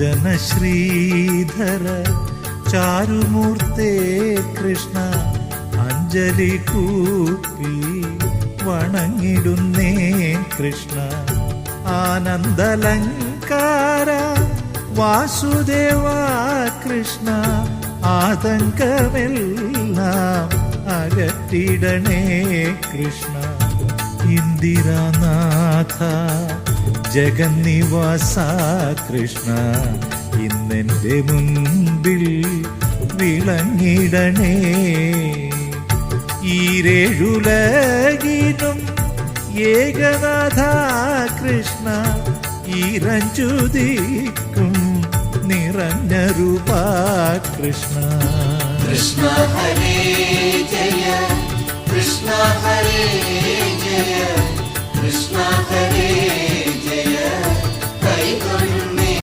ശ്രീധര ചാരുമൂർത്തേ കൃഷ്ണ അഞ്ജലി കൂപ്പി വണങ്ങിടുന്നേ കൃഷ്ണ ആനന്ദലങ്കാര വാസുദേവ കൃഷ്ണ ആതങ്കമെല്ലാം അകറ്റിടണേ കൃഷ്ണ ഇന്ദിരാനാഥ ജഗന്നിവാസ കൃഷ്ണ ഇന്നെന്റെ മുൻപിൽ വിളങ്ങിടണേ ഈരേഴുലകിലും ഏകനാഥ കൃഷ്ണ ഈരഞ്ചുദിക്കും നിറഞ്ഞ രൂപ കൃഷ്ണ കൃഷ്ണ ഹരേ ജയ കൃഷ്ണ ഹരേ ജയ കൃഷ്ണ ഹരേ ജയ